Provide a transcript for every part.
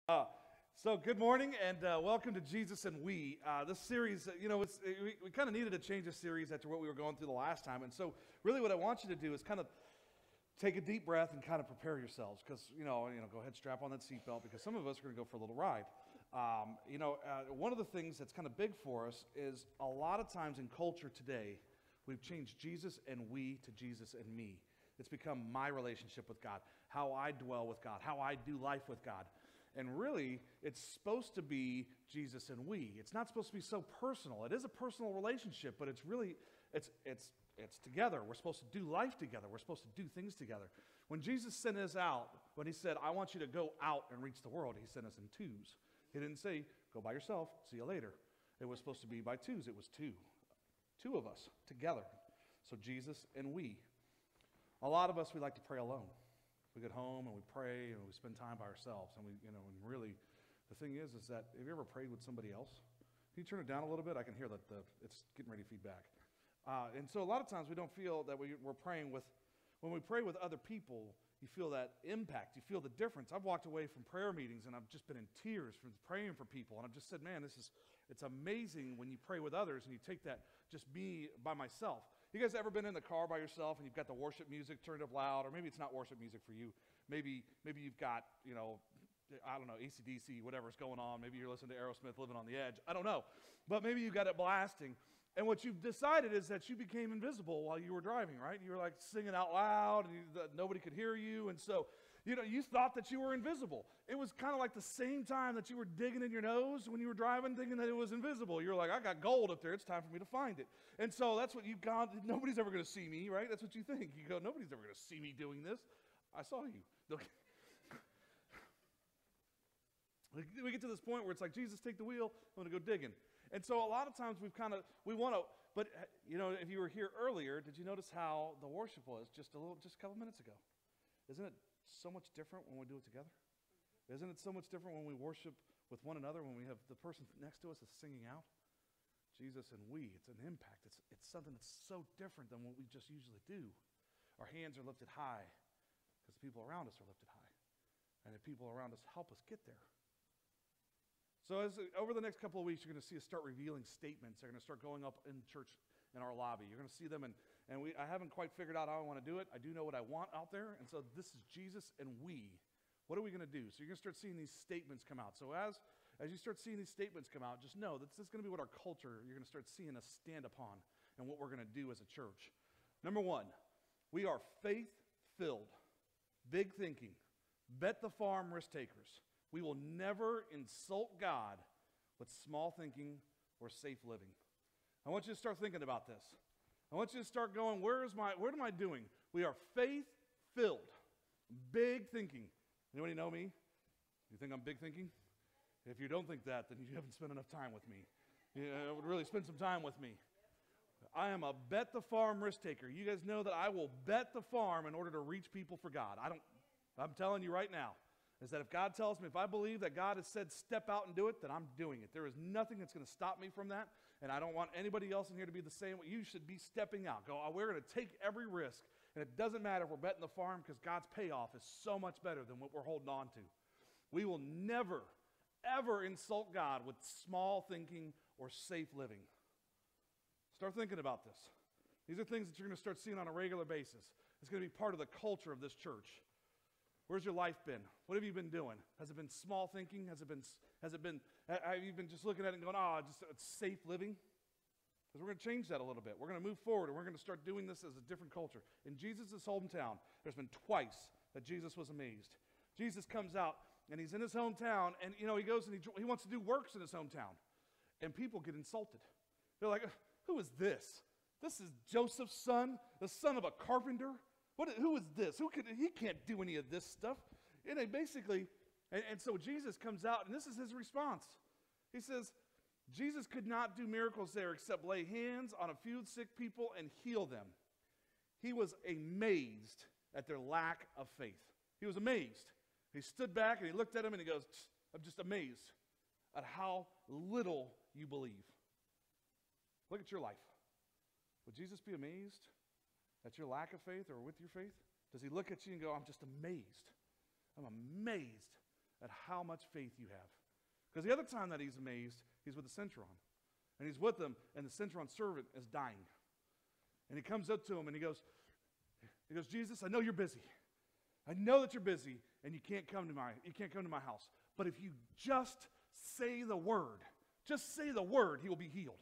So good morning and welcome to Jesus and We. This series, we kind of needed to change the series after what we were going through the last time. And so really what I want you to do is kind of take a deep breath and kind of prepare yourselves because, go ahead, strap on that seatbelt because some of us are going to go for a little ride. One of the things that's kind of big for us is a lot of times in culture today, we've changed Jesus and we to Jesus and me. It's become my relationship with God, how I dwell with God, how I do life with God. And really, it's supposed to be Jesus and we. It's not supposed to be so personal. It is a personal relationship, but it's together. We're supposed to do life together. We're supposed to do things together. When Jesus sent us out, when he said, I want you to go out and reach the world, he sent us in twos. He didn't say, go by yourself, see you later. It was supposed to be by twos. It was two of us together. So Jesus and we. A lot of us, we like to pray alone. We get home and we pray and we spend time by ourselves. And and really, the thing is that have you ever prayed with somebody else? Can you turn it down a little bit? I can hear that it's getting ready to feedback. And so a lot of times we don't feel that we're praying with, when we pray with other people, you feel that impact. You feel the difference. I've walked away from prayer meetings and I've just been in tears from praying for people. And I've just said, man, it's amazing when you pray with others and you take that just me by myself. You guys ever been in the car by yourself and you've got the worship music turned up loud, or maybe it's not worship music for you. Maybe you've got, I don't know, AC/DC, whatever's going on. Maybe you're listening to Aerosmith, Living on the Edge. I don't know. But maybe you've got it blasting. And what you've decided is that you became invisible while you were driving, right? You were like singing out loud and nobody could hear you. And so, you thought that you were invisible. It was kind of like the same time that you were digging in your nose when you were driving, thinking that it was invisible. You're like, I got gold up there. It's time for me to find it. And so that's what you've got. Nobody's ever going to see me, right? That's what you think. You go, nobody's ever going to see me doing this. I saw you. We get to this point where it's like, Jesus, take the wheel. I'm going to go digging. And so a lot of times we want to, but if you were here earlier, did you notice how the worship was just a couple minutes ago? Isn't it so much different when we do it together? Isn't it so much different when we worship with one another, when we have the person next to us is singing out? Jesus and we, it's an impact. It's something that's so different than what we just usually do. Our hands are lifted high because the people around us are lifted high. And the people around us help us get there. So over the next couple of weeks, you're going to see us start revealing statements. They're going to start going up in church in our lobby. You're going to see them, and I haven't quite figured out how I want to do it. I do know what I want out there, and so this is Jesus and we. What are we going to do? So you're going to start seeing these statements come out. So as you start seeing these statements come out, just know that this is going to be what our culture, you're going to start seeing us stand upon and what we're going to do as a church. Number one, we are faith-filled, big thinking, bet the farm risk takers. We will never insult God with small thinking or safe living. I want you to start thinking about this. I want you to start going, what am I doing? We are faith-filled, big thinking. Anybody know me? You think I'm big thinking? If you don't think that, then you haven't spent enough time with me. I would really spend some time with me. I am a bet the farm risk taker. You guys know that I will bet the farm in order to reach people for God. I'm telling you right now, is that if God tells me, if I believe that God has said step out and do it, then I'm doing it. There is nothing that's going to stop me from that, and I don't want anybody else in here to be the same. You should be stepping out. We're going to take every risk, and it doesn't matter if we're betting the farm because God's payoff is so much better than what we're holding on to. We will never, ever insult God with small thinking or safe living. Start thinking about this. These are things that you're going to start seeing on a regular basis. It's going to be part of the culture of this church. Where's your life been? What have you been doing? Has it been small thinking? Have you been just looking at it and going, it's safe living? Because we're going to change that a little bit. We're going to move forward, and we're going to start doing this as a different culture. In Jesus' hometown, there's been twice that Jesus was amazed. Jesus comes out, and he's in his hometown, and he goes and he wants to do works in his hometown. And people get insulted. They're like, who is this? This is Joseph's son, the son of a carpenter? Who is this? He can't do any of this stuff. And they basically, and so Jesus comes out, and this is his response. He says, Jesus could not do miracles there except lay hands on a few sick people and heal them. He was amazed at their lack of faith. He was amazed. He stood back and he looked at him and he goes, I'm just amazed at how little you believe. Look at your life. Would Jesus be amazed at your lack of faith or with your faith? Does he look at you and go, I'm just amazed. I'm amazed at how much faith you have. Because the other time that he's amazed, he's with the centurion. And he's with them, and the centurion's servant is dying. And he comes up to him, and he goes, Jesus, I know you're busy. I know that you're busy, and you can't come to my house. But if you just say the word, he will be healed.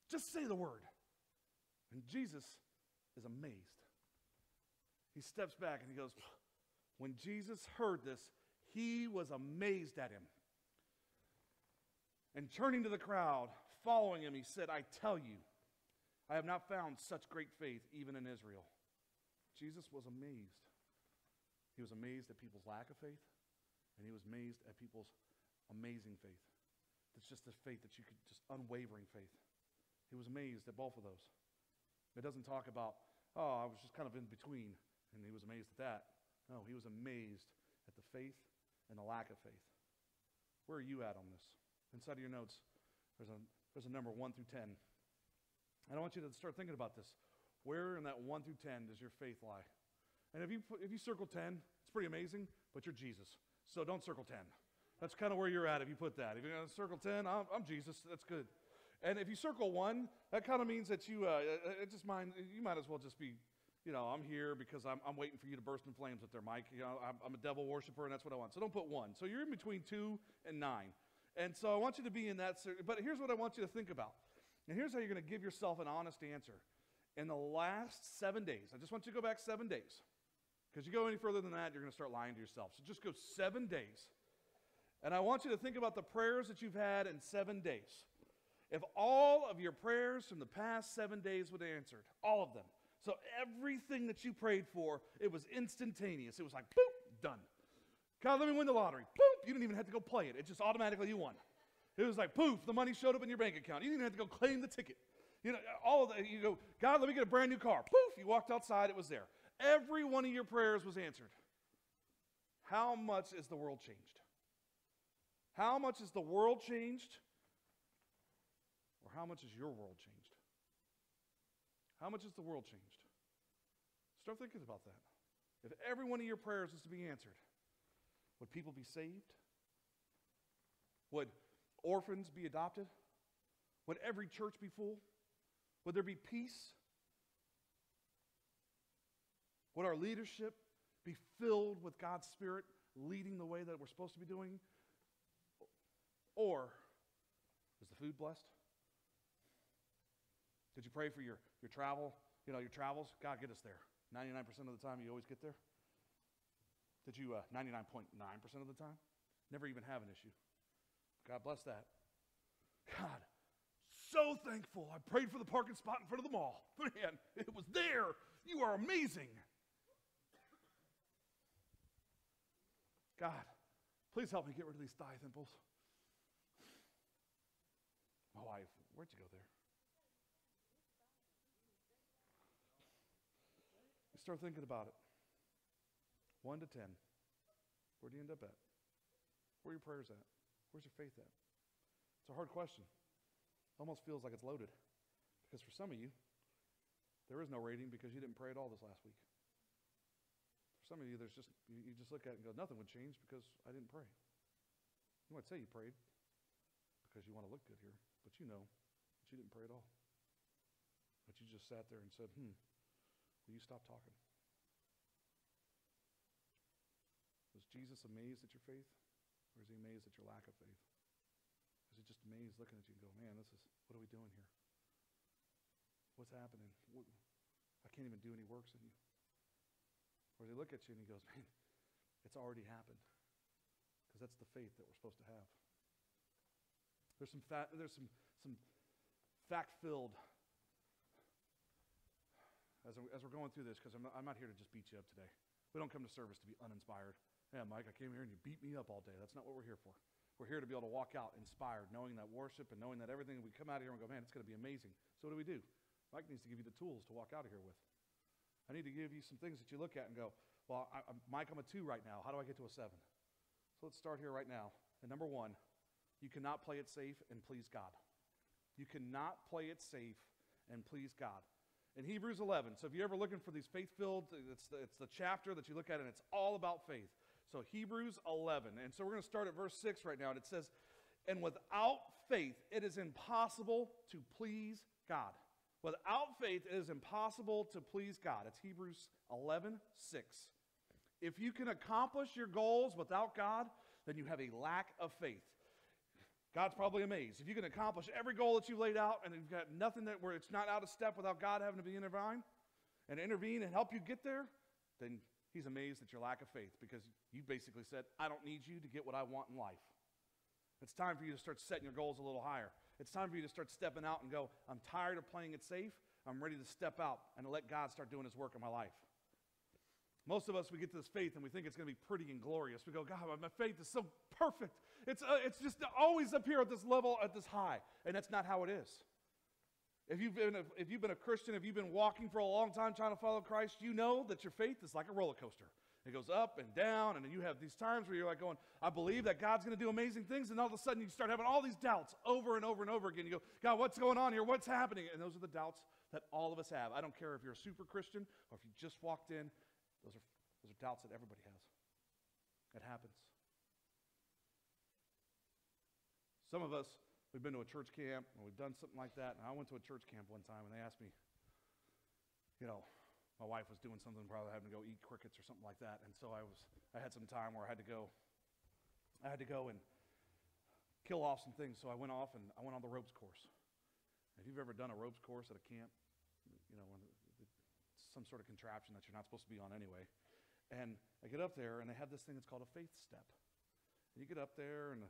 Just say the word. And Jesus is amazed. He steps back and he goes, when Jesus heard this, he was amazed at him. And turning to the crowd, following him, he said, I tell you, I have not found such great faith even in Israel. Jesus was amazed. He was amazed at people's lack of faith, and he was amazed at people's amazing faith. It's just this faith that you could, just unwavering faith. He was amazed at both of those. It doesn't talk about, I was just kind of in between, and he was amazed at that. No, he was amazed at the faith and the lack of faith. Where are you at on this? Inside of your notes, there's a number 1 through 10. And I want you to start thinking about this. Where in that 1 through 10 does your faith lie? And if you circle 10, it's pretty amazing, but you're Jesus. So don't circle 10. That's kind of where you're at if you put that. If you're going to circle 10, I'm Jesus. That's good. And if you circle 1, that kind of means that you might as well just be, I'm here because I'm waiting for you to burst in flames with their mic. I'm a devil worshiper, and that's what I want. So don't put 1. So you're in between 2 and 9. And so I want you to be in that. But here's what I want you to think about. And here's how you're going to give yourself an honest answer. In the last 7 days, I just want you to go back 7 days. Because you go any further than that, you're going to start lying to yourself. So just go 7 days. And I want you to think about the prayers that you've had in 7 days. If all of your prayers from the past 7 days were answered, all of them. So everything that you prayed for, it was instantaneous. It was like, boop, done. God, let me win the lottery. Boop, you didn't even have to go play it. It just automatically you won. It was like, poof, the money showed up in your bank account. You didn't even have to go claim the ticket. All of that, you go, God, let me get a brand new car. Poof, you walked outside, it was there. Every one of your prayers was answered. How much is the world changed? How much is the world changed? Or how much is your world changed? How much is the world changed? Start thinking about that. If every one of your prayers is to be answered, would people be saved? Would orphans be adopted? Would every church be full? Would there be peace? Would our leadership be filled with God's Spirit leading the way that we're supposed to be doing? Or is the food blessed? Did you pray for your travel, your travels? God, get us there. 99% of the time, you always get there. Did you 99.9% of the time? Never even have an issue. God bless that. God, so thankful. I prayed for the parking spot in front of the mall. Man, it was there. You are amazing. God, please help me get rid of these thigh pimples. My wife, where'd you go there? You start thinking about it. 1 to 10. Where do you end up at? Where are your prayers at? Where's your faith at? It's a hard question. It almost feels like it's loaded. Because for some of you, there is no rating because you didn't pray at all this last week. For some of you, you just look at it and go, nothing would change because I didn't pray. You might say you prayed because you want to look good here, but you know that you didn't pray at all. But you just sat there and said, will you stop talking? Was Jesus amazed at your faith? Or is he amazed at your lack of faith? Is he just amazed looking at you and go, man, what are we doing here? What's happening? I can't even do any works in you. Or does he look at you and he goes, man, it's already happened. Because that's the faith that we're supposed to have. There's some fact-filled, as we're going through this, because I'm not here to just beat you up today. We don't come to service to be uninspired. Yeah, Mike, I came here and you beat me up all day. That's not what we're here for. We're here to be able to walk out inspired, knowing that worship and knowing that everything, we come out of here and go, man, it's going to be amazing. So what do? Mike needs to give you the tools to walk out of here with. I need to give you some things that you look at and go, well, Mike, I'm a 2 right now. How do I get to a 7? So let's start here right now. And number 1, you cannot play it safe and please God. You cannot play it safe and please God. In Hebrews 11, so if you're ever looking for these faith-filled, it's the chapter that you look at and it's all about faith. So Hebrews 11. And so we're going to start at verse 6 right now. And it says, and without faith, it is impossible to please God. Without faith, it is impossible to please God. It's Hebrews 11:6. If you can accomplish your goals without God, then you have a lack of faith. God's probably amazed. If you can accomplish every goal that you laid out and you've got nothing where it's not out of step without God having to be intervene and help you get there, then he's amazed at your lack of faith because you basically said, I don't need you to get what I want in life. It's time for you to start setting your goals a little higher. It's time for you to start stepping out and go, I'm tired of playing it safe. I'm ready to step out and to let God start doing his work in my life. Most of us, we get to this faith and we think it's going to be pretty and glorious. We go, God, my faith is so perfect. It's just always up here at this level, at this high. And that's not how it is. If you've been a Christian, if you've been walking for a long time trying to follow Christ, you know that your faith is like a roller coaster. It goes up and down, and then you have these times where you're like going, I believe that God's going to do amazing things, and all of a sudden you start having all these doubts over and over and over again. You go, God, what's going on here? What's happening? And those are the doubts that all of us have. I don't care if you're a super Christian or if you just walked in. Those are doubts that everybody has. It happens. Some of us, we've been to a church camp, and we've done something like that, and I went to a church camp one time, and they asked me, my wife was doing something, probably having to go eat crickets or something like that, and so I had some time where I had to go and kill off some things, so I went off and I went on the ropes course. If you've ever done a ropes course at a camp, it's some sort of contraption that you're not supposed to be on anyway, and I get up there, and they have this thing that's called a faith step. And you get up there, and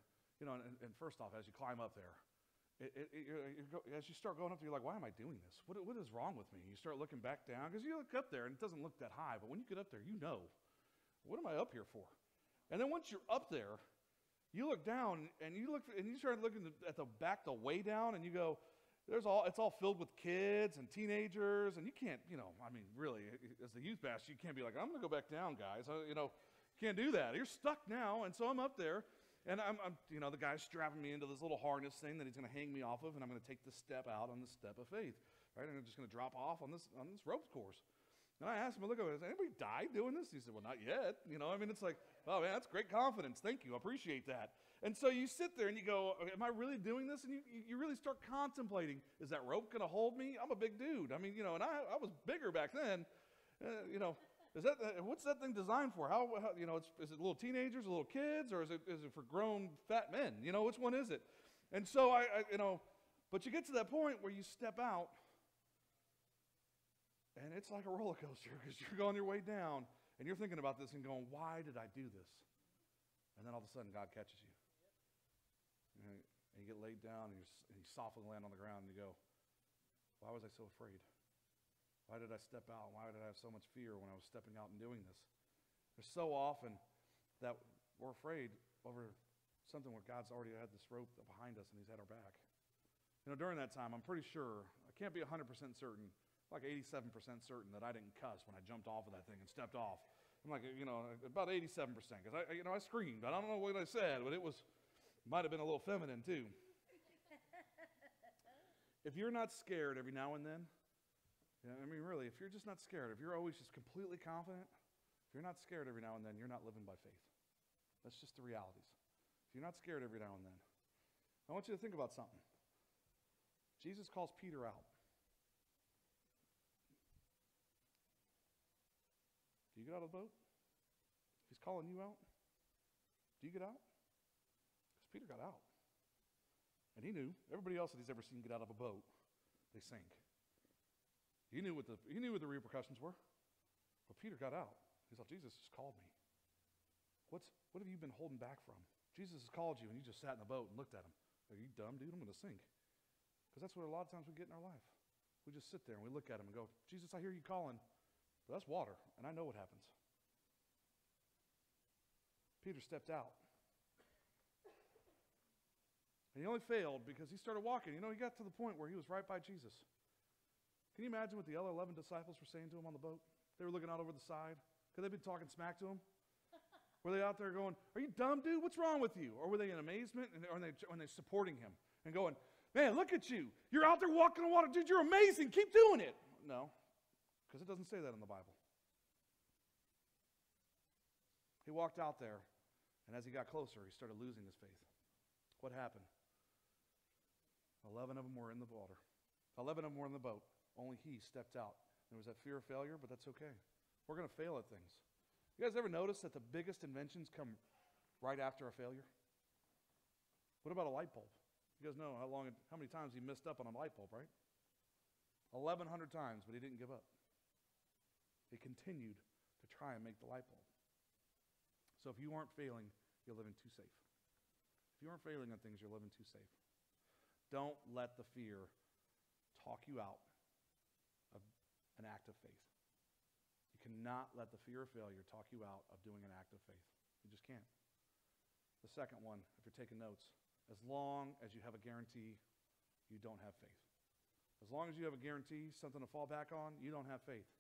first off, as you climb up there, as you start going up there, you're like, why am I doing this? What is wrong with me? You start looking back down, because you look up there, and it doesn't look that high, but when you get up there, you know, what am I up here for? And then once you're up there, you look down, and you start looking at the back, the way down, and you go, it's all filled with kids and teenagers, and you can't, really, as the youth pastor, you can't be like, I'm going to go back down, guys. Can't do that. You're stuck now, and so I'm up there. And I'm the guy's strapping me into this little harness thing that he's going to hang me off of, and I'm going to take this step out on the step of faith, right? And I'm just going to drop off on this ropes course. And I asked him, look, has anybody died doing this? He said, well, not yet. It's like, oh, man, that's great confidence. Thank you. I appreciate that. And so you sit there and you go, am I really doing this? And you really start contemplating, is that rope going to hold me? I'm a big dude. And I was bigger back then. What's that thing designed for? Is it little teenagers, little kids, or is it for grown fat men? Which one is it? And so but you get to that point where you step out, and it's like a roller coaster because you're on your way down, and you're thinking about this and going, why did I do this? And then all of a sudden, God catches you. And you get laid down, and you softly land on the ground, and you go, why was I so afraid? Why did I step out? Why did I have so much fear when I was stepping out and doing this? There's so often that we're afraid over something where God's already had this rope behind us and he's had our back. During that time, I'm pretty sure, I can't be 100% certain, like 87% certain that I didn't cuss when I jumped off of that thing and stepped off. I'm like, about 87%, because I screamed. I don't know what I said, but might have been a little feminine too. If you're not scared every now and then, really, if you're just not scared, if you're always just completely confident, if you're not scared every now and then, you're not living by faith. That's just the realities. If you're not scared every now and then, I want you to think about something. Jesus calls Peter out. Do you get out of the boat? If he's calling you out, do you get out? Because Peter got out. And he knew. Everybody else that he's ever seen get out of a boat, they sank. He knew what the repercussions were. But Peter got out. He thought, Jesus just called me. What have you been holding back from? Jesus has called you, and you just sat in the boat and looked at him. Are you dumb, dude? I'm going to sink. Because that's what a lot of times we get in our life. We just sit there and we look at him and go, Jesus, I hear you calling. But that's water, and I know what happens. Peter stepped out. And he only failed because he started walking. He got to the point where he was right by Jesus. Can you imagine what the other 11 disciples were saying to him on the boat? They were looking out over the side. Could they have been talking smack to him? Were they out there going, are you dumb, dude? What's wrong with you? Or were they in amazement? Or were they supporting him and going, man, look at you. You're out there walking on water. Dude, you're amazing. Keep doing it. No, because it doesn't say that in the Bible. He walked out there, and as he got closer, he started losing his faith. What happened? 11 of them were in the water. 11 of them were in the boat. Only he stepped out. There was that fear of failure, but that's okay. We're going to fail at things. You guys ever notice that the biggest inventions come right after a failure? What about a light bulb? You guys know how many times he messed up on a light bulb, right? 1,100 times, but he didn't give up. He continued to try and make the light bulb. So if you aren't failing, you're living too safe. If you aren't failing on things, you're living too safe. Don't let the fear talk you out of an act of faith. You cannot let the fear of failure talk you out of doing an act of faith. You just can't. The second one, if you're taking notes, as long as you have a guarantee, you don't have faith. As long as you have a guarantee, something to fall back on, you don't have faith.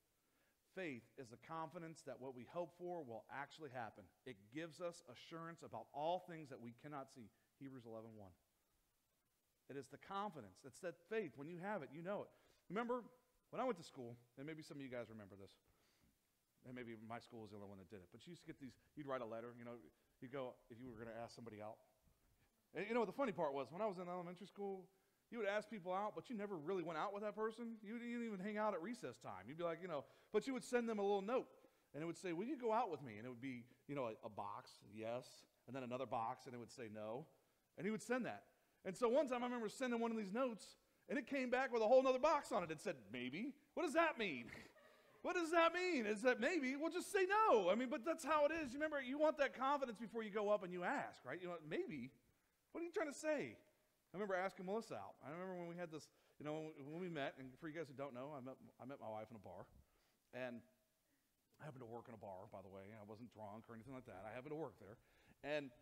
Faith is the confidence that what we hope for will actually happen. It gives us assurance about all things that we cannot see. Hebrews 11:1. It is the confidence. It's that faith. When you have it, you know it. Remember, when I went to school, and maybe some of you guys remember this, and maybe my school was the only one that did it, but you used to get these, you'd write a letter, you'd go, if you were going to ask somebody out. And the funny part was, when I was in elementary school, you would ask people out, but you never really went out with that person. You didn't even hang out at recess time. You'd be like, but you would send them a little note, and it would say, will you go out with me? And it would be, a box, yes, and then another box, and it would say no. And he would send that. And so one time I remember sending one of these notes, and it came back with a whole other box on it. It said, maybe. What does that mean? What does that mean? Is that maybe? Well, just say no. But that's how it is. Remember, you want that confidence before you go up and you ask, right? Maybe. What are you trying to say? I remember asking Melissa out. I remember when we had this, when we met, and for you guys who don't know, I met my wife in a bar. And I happened to work in a bar, by the way. I wasn't drunk or anything like that. I happened to work there. And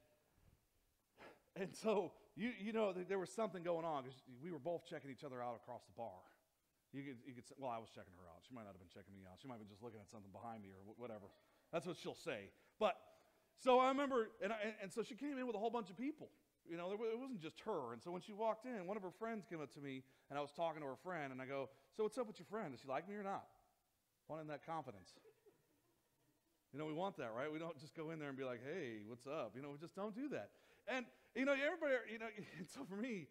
so, there was something going on because we were both checking each other out across the bar. Well, I was checking her out. She might not have been checking me out. She might have been just looking at something behind me or whatever. That's what she'll say. But, so I remember, and so she came in with a whole bunch of people. It wasn't just her. And so when she walked in, one of her friends came up to me, and I was talking to her friend, and I go, so what's up with your friend? Does she like me or not? Wanting that confidence. We want that, right? We don't just go in there and be like, hey, what's up? We just don't do that. And, everybody, and so for me,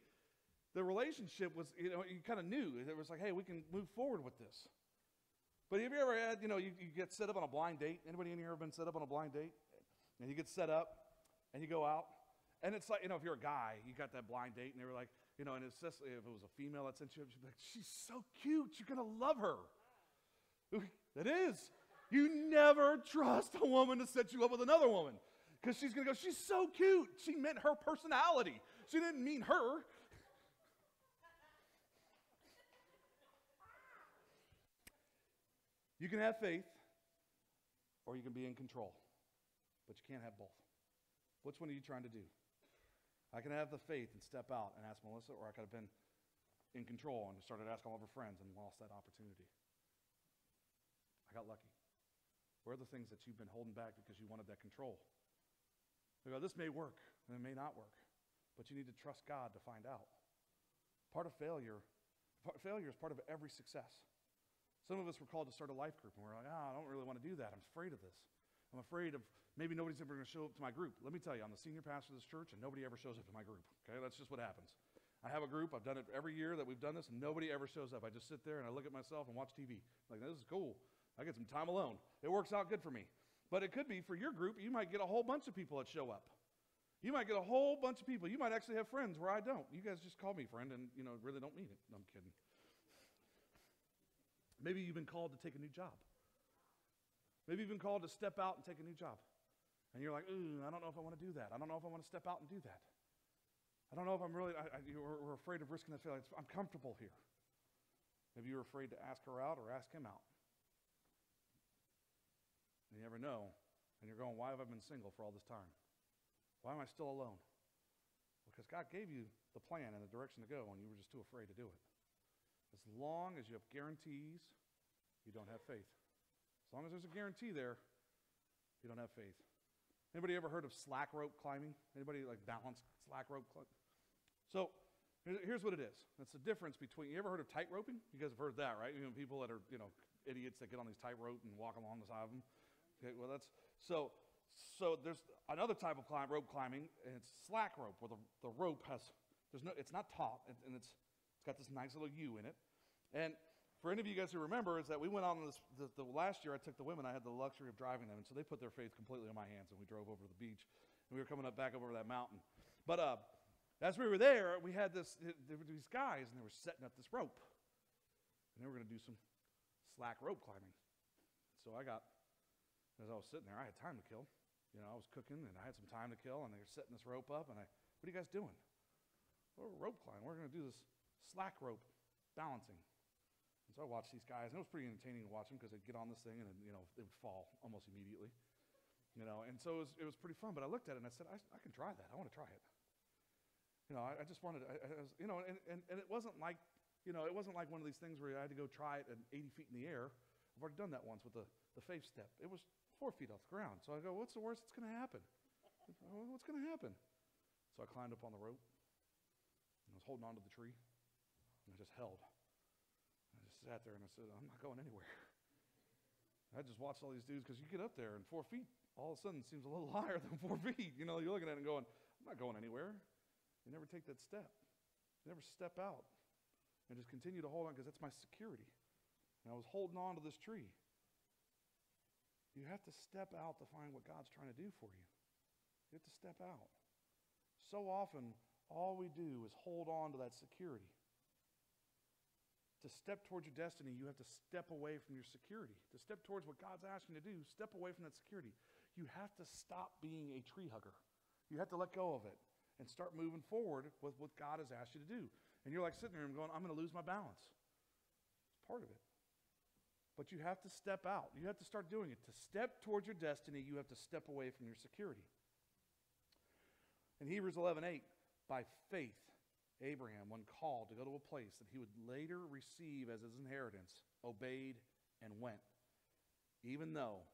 the relationship was, you kind of knew. It was like, hey, we can move forward with this. But have you ever had, you get set up on a blind date? Anybody in here ever been set up on a blind date? And you get set up, and you go out. And it's like, if you're a guy, you got that blind date, and they were like, and especially if it was a female that sent you up, she'd be like, she's so cute. You're going to love her. It is. You never trust a woman to set you up with another woman. Because she's going to go, she's so cute. She meant her personality. She didn't mean her. You can have faith, or you can be in control. But you can't have both. Which one are you trying to do? I can have the faith and step out and ask Melissa, or I could have been in control and started asking all of her friends and lost that opportunity. I got lucky. Where are the things that you've been holding back because you wanted that control? You go, this may work, and it may not work, but you need to trust God to find out. Failure is part of every success. Some of us were called to start a life group, and we're like, I don't really want to do that. I'm afraid of this. I'm afraid of maybe nobody's ever going to show up to my group. Let me tell you, I'm the senior pastor of this church, and nobody ever shows up to my group. Okay, that's just what happens. I have a group. I've done it every year that we've done this, and nobody ever shows up. I just sit there, and I look at myself and watch TV. Like, this is cool. I get some time alone. It works out good for me. But it could be for your group, you might get a whole bunch of people that show up. You might get a whole bunch of people. You might actually have friends where I don't. You guys just call me friend and, really don't mean it. No, I'm kidding. Maybe you've been called to take a new job. Maybe you've been called to step out and take a new job. And you're like, I don't know if I want to do that. I don't know if I want to step out and do that. I don't know if I'm really, we're afraid of risking the failure. I'm comfortable here. Maybe you're afraid to ask her out or ask him out. And you never know. And you're going, why have I been single for all this time? Why am I still alone? Because God gave you the plan and the direction to go, and you were just too afraid to do it. As long as you have guarantees, you don't have faith. As long as there's a guarantee there, you don't have faith. Anybody ever heard of slack rope climbing? Anybody like balance slack rope climbing? So here's what it is. That's the difference between, you ever heard of tight roping? You guys have heard that, right? People that are, idiots that get on these tight rope and walk along the side of them. Okay, well so So there's another type of rope climbing, and it's slack rope, where the rope has, it's not taut, and it's got this nice little U in it. And for any of you guys who remember, is that we went on this, the last year I took the women, I had the luxury of driving them, and so they put their faith completely in my hands, and we drove over to the beach, and we were coming back over that mountain. But as we were there, we had there were these guys, and they were setting up this rope, and they were going to do some slack rope climbing. So as I was sitting there, I had time to kill. You know, I was cooking, and I had some time to kill, and they were setting this rope up, and what are you guys doing? We're rope climbing. We're going to do this slack rope balancing. And so I watched these guys, and it was pretty entertaining to watch them because they'd get on this thing, and they would fall almost immediately. And so it was pretty fun. But I looked at it, and I said, I can try that. I want to try it. I just wanted, and it wasn't like, it wasn't like one of these things where I had to go try it at 80 feet in the air. I've already done that once with the faith step. It was 4 feet off the ground. So I go, what's the worst that's going to happen? What's going to happen? So I climbed up on the rope, and I was holding onto the tree, and I just held. I just sat there, and I said, I'm not going anywhere. I just watched all these dudes, because you get up there, and 4 feet all of a sudden seems a little higher than 4 feet. You're looking at it and going, I'm not going anywhere. You never take that step. You never step out and just continue to hold on, because that's my security. And I was holding on to this tree. You have to step out to find what God's trying to do for you. You have to step out. So often, all we do is hold on to that security. To step towards your destiny, you have to step away from your security. To step towards what God's asking you to do, step away from that security. You have to stop being a tree hugger. You have to let go of it and start moving forward with what God has asked you to do. And you're like sitting there and going, I'm going to lose my balance. It's part of it. But you have to step out. You have to start doing it. To step towards your destiny, you have to step away from your security. In Hebrews 11:8, by faith, Abraham, when called to go to a place that he would later receive as his inheritance, obeyed and went, even though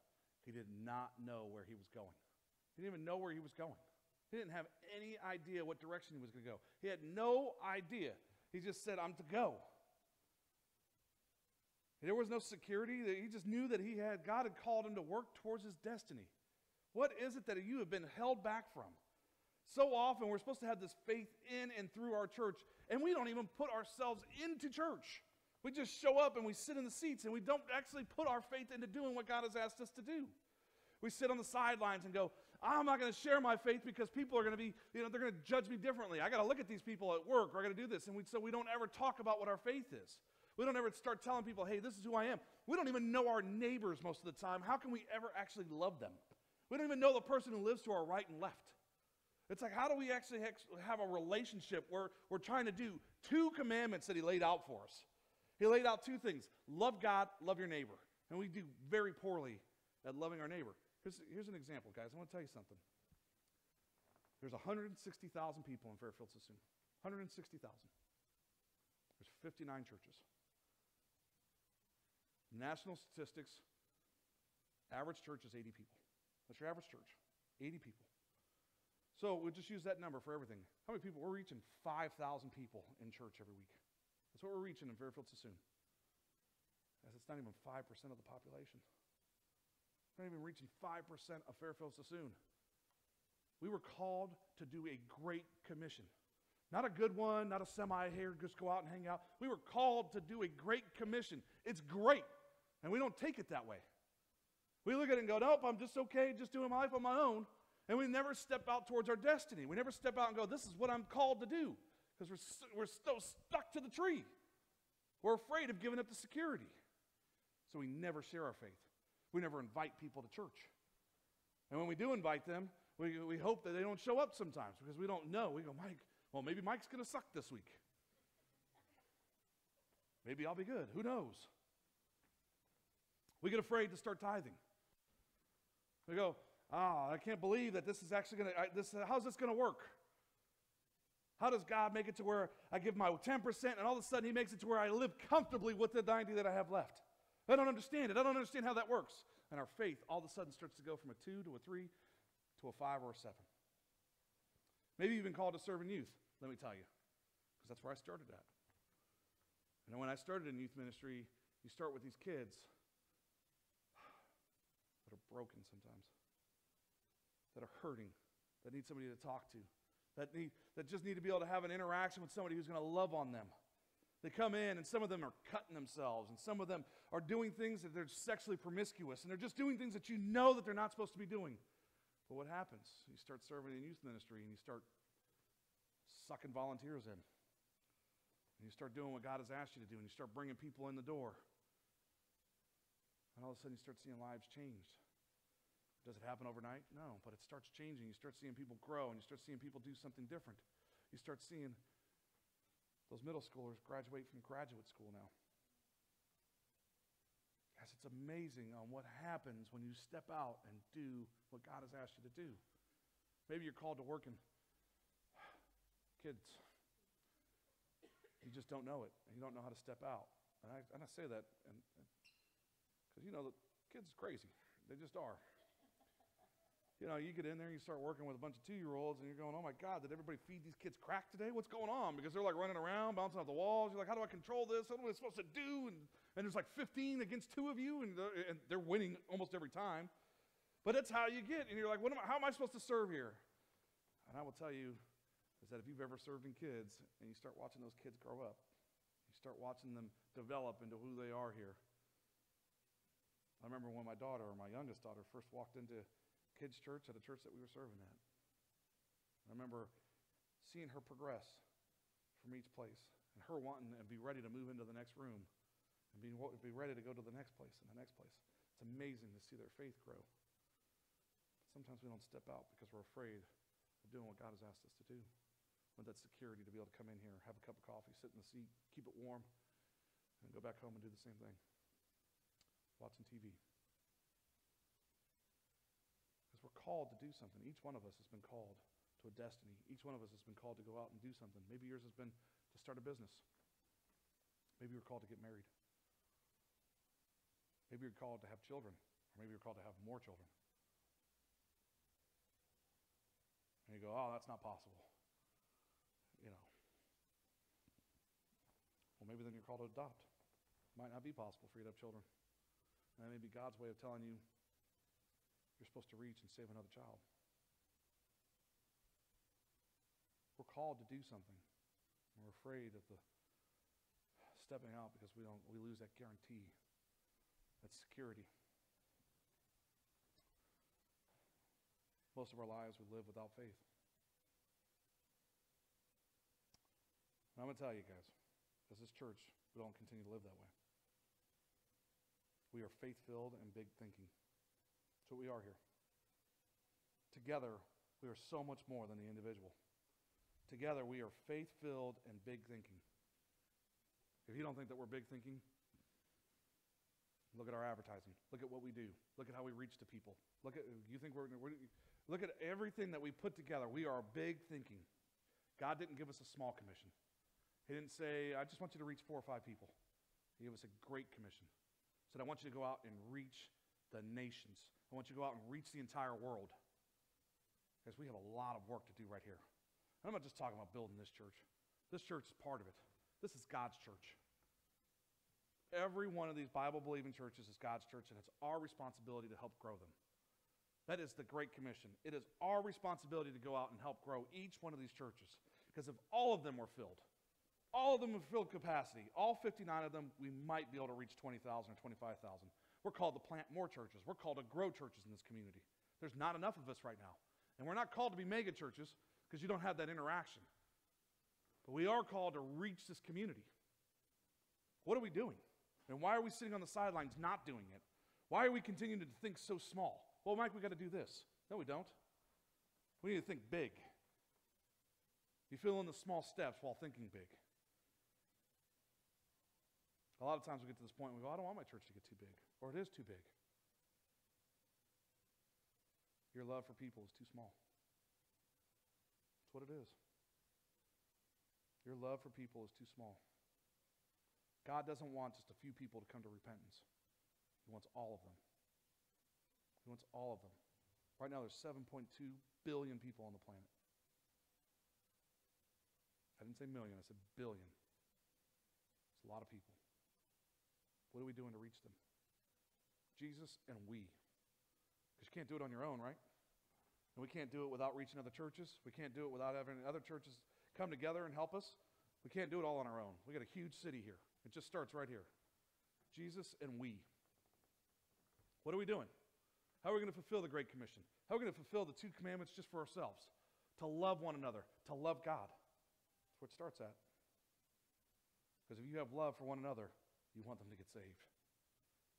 he did not know where he was going. He didn't even know where he was going. He didn't have any idea what direction he was going to go. He had no idea. He just said, I'm to go. There was no security. He just knew that God had called him to work towards his destiny. What is it that you have been held back from? So often we're supposed to have this faith in and through our church, and we don't even put ourselves into church. We just show up and we sit in the seats, and we don't actually put our faith into doing what God has asked us to do. We sit on the sidelines and go, I'm not going to share my faith because people are going to be, they're going to judge me differently. I got to look at these people at work, or I got to do this. And so we don't ever talk about what our faith is. We don't ever start telling people, hey, this is who I am. We don't even know our neighbors most of the time. How can we ever actually love them? We don't even know the person who lives to our right and left. It's like, how do we actually have a relationship where we're trying to do 2 commandments that he laid out for us? He laid out 2 things. Love God, love your neighbor. And we do very poorly at loving our neighbor. Here's an example, guys. I want to tell you something. There's 160,000 people in Fairfield Sassoon. 160,000. There's 59 churches. National statistics, average church is 80 people. That's your average church, 80 people. So we'll just use that number for everything. How many people? We're reaching 5,000 people in church every week. That's what we're reaching in Fairfield Sassoon. It's not even 5% of the population. We're not even reaching 5% of Fairfield Sassoon. We were called to do a great commission. Not a good one, not a semi-here, just go out and hang out. We were called to do a great commission. It's great, and we don't take it that way. We look at it and go, nope, I'm just okay, just doing my life on my own, and we never step out towards our destiny. We never step out and go, this is what I'm called to do, because we're so stuck to the tree. We're afraid of giving up the security, so we never share our faith. We never invite people to church. And when we do invite them, we hope that they don't show up sometimes, because we don't know. We go, Mike, well, maybe Mike's going to suck this week. Maybe I'll be good. Who knows? We get afraid to start tithing. We go, I can't believe that this is actually going to, how's this going to work? How does God make it to where I give my 10% and all of a sudden he makes it to where I live comfortably with the 90 that I have left? I don't understand it. I don't understand how that works. And our faith all of a sudden starts to go from a 2 to a 3 to a 5 or a 7. Maybe you've been called to serve in youth, let me tell you, because that's where I started at. And when I started in youth ministry, you start with these kids that are broken sometimes. that are hurting, that need somebody to talk to, that just need to be able to have an interaction with somebody who's going to love on them. They come in, and some of them are cutting themselves, and some of them are doing things that they're sexually promiscuous, and they're just doing things that you know that they're not supposed to be doing. But what happens? You start serving in youth ministry, and you start sucking volunteers in. And you start doing what God has asked you to do, and you start bringing people in the door. And all of a sudden, you start seeing lives changed. Does it happen overnight? No, but it starts changing. You start seeing people grow, and you start seeing people do something different. You start seeing those middle schoolers graduate from graduate school now. Guys, it's amazing on what happens when you step out and do what God has asked you to do. Maybe you're called to work in kids. You just don't know it, and you don't know how to step out. And I say that because you know the kids are crazy. They just are. You know, you get in there and you start working with a bunch of 2-year-olds, and you're going, oh my God, did everybody feed these kids crack today? What's going on? Because they're like running around, bouncing off the walls. You're like, how do I control this? What am I supposed to do? And there's like 15 against 2 of you, and they're winning almost every time. But that's how you get. And you're like, how am I supposed to serve here? And I will tell you is that if you've ever served in kids and you start watching those kids grow up, you start watching them develop into who they are here. I remember when my youngest daughter, first walked into kids' church at a church that we were serving at. I remember seeing her progress from each place, and her wanting to be ready to move into the next room, and be ready to go to the next place and the next place. It's amazing to see their faith grow. But sometimes we don't step out because we're afraid of doing what God has asked us to do. Want that security to be able to come in here, have a cup of coffee, sit in the seat, keep it warm, and go back home and do the same thing. Watching TV. Because we're called to do something. Each one of us has been called to a destiny. Each one of us has been called to go out and do something. Maybe yours has been to start a business. Maybe you're called to get married. Maybe you're called to have children. Or maybe you're called to have more children. And you go, oh, that's not possible. You know. Well, maybe then you're called to adopt. It might not be possible for you to have children. And that may be God's way of telling you you're supposed to reach and save another child. We're called to do something. We're afraid of the stepping out because we lose that guarantee, that security. Most of our lives we live without faith. And I'm going to tell you guys, as this church, we don't continue to live that way. We are faith-filled and big thinking. That's what we are here. Together, we are so much more than the individual. Together, we are faith-filled and big thinking. If you don't think that we're big thinking, look at our advertising. Look at what we do. Look at how we reach to people. Look at everything that we put together. We are big thinking. God didn't give us a small commission. He didn't say, I just want you to reach 4 or 5 people. He gave us a great commission. He said, I want you to go out and reach the nations. I want you to go out and reach the entire world. Because we have a lot of work to do right here. And I'm not just talking about building this church. This church is part of it. This is God's church. Every one of these Bible-believing churches is God's church, and it's our responsibility to help grow them. That is the Great Commission. It is our responsibility to go out and help grow each one of these churches. Because if all of them were filled, all of them have filled capacity, all 59 of them, we might be able to reach 20,000 or 25,000. We're called to plant more churches. We're called to grow churches in this community. There's not enough of us right now. And we're not called to be mega churches because you don't have that interaction. But we are called to reach this community. What are we doing? And why are we sitting on the sidelines not doing it? Why are we continuing to think so small? Well, Mike, we got to do this. No, we don't. We need to think big. You fill in the small steps while thinking big. A lot of times we get to this point and we go, I don't want my church to get too big, or it is too big. Your love for people is too small. That's what it is. Your love for people is too small. God doesn't want just a few people to come to repentance. He wants all of them. He wants all of them. Right now there's 7.2 billion people on the planet. I didn't say million, I said billion. It's a lot of people. What are we doing to reach them? Jesus and we. Because you can't do it on your own, right? And we can't do it without reaching other churches. We can't do it without having other churches come together and help us. We can't do it all on our own. We got a huge city here. It just starts right here. Jesus and we. What are we doing? How are we going to fulfill the Great Commission? How are we going to fulfill the 2 commandments just for ourselves? To love one another, to love God. That's where it starts at. Because if you have love for one another, you want them to get saved.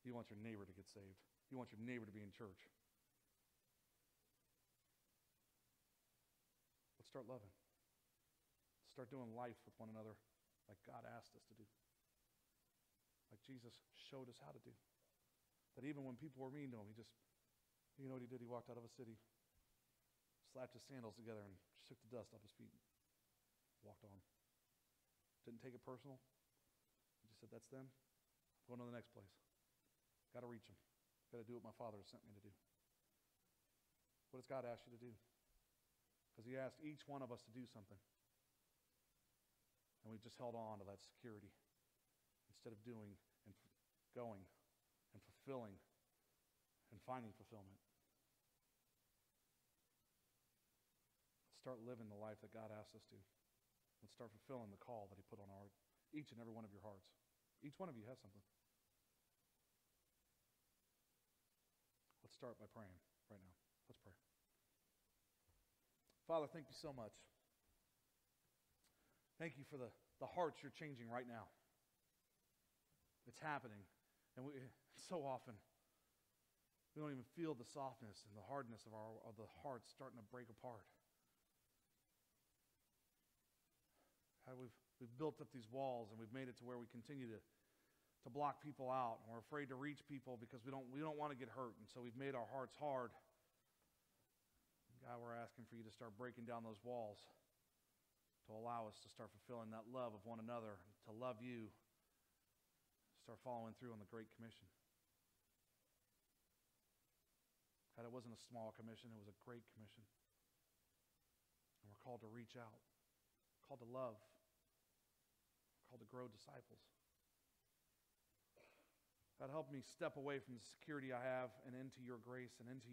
You want your neighbor to get saved. You want your neighbor to be in church. Let's start loving. Let's start doing life with one another like God asked us to do. Like Jesus showed us how to do. That even when people were mean to him, you know what he did? He walked out of a city, slapped his sandals together, and shook the dust off his feet. Walked on. Didn't take it personal. He just said, that's them. I'm going to the next place. Got to reach them. Got to do what my Father has sent me to do. What does God ask you to do? Because he asked each one of us to do something. And we've just held on to that security instead of doing and going and fulfilling and finding fulfillment. Let's start living the life that God asked us to. Let's start fulfilling the call that he put on each and every one of your hearts. Each one of you has something. Let's start by praying right now. Let's pray. Father, thank you so much. Thank you for the hearts you're changing right now. It's happening. And so often, we don't even feel the softness and the hardness of the hearts starting to break apart. How we've built up these walls, and we've made it to where we continue to block people out, and we're afraid to reach people because we don't want to get hurt, and so we've made our hearts hard. God, we're asking for you to start breaking down those walls to allow us to start fulfilling that love of one another, to love you, start following through on the Great Commission. God, it wasn't a small commission, it was a great commission. And we're called to reach out, called to love, called to grow disciples. God, help me step away from the security I have and into your grace and into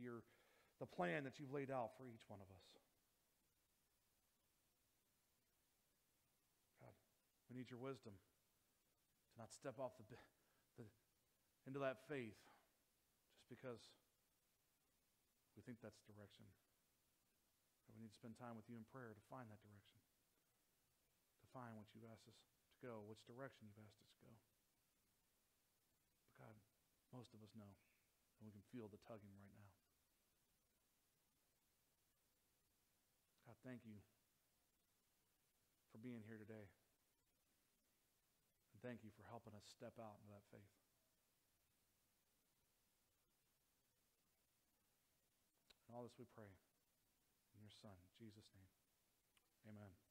the plan that you've laid out for each one of us. God, we need your wisdom to not step off into that faith just because we think that's direction. God, we need to spend time with you in prayer to find that direction, to find what you've asked us to go, which direction you've asked us to go. But God, most of us know, and we can feel the tugging right now. God, thank you for being here today. And thank you for helping us step out into that faith. And all this we pray in your Son, Jesus' name. Amen.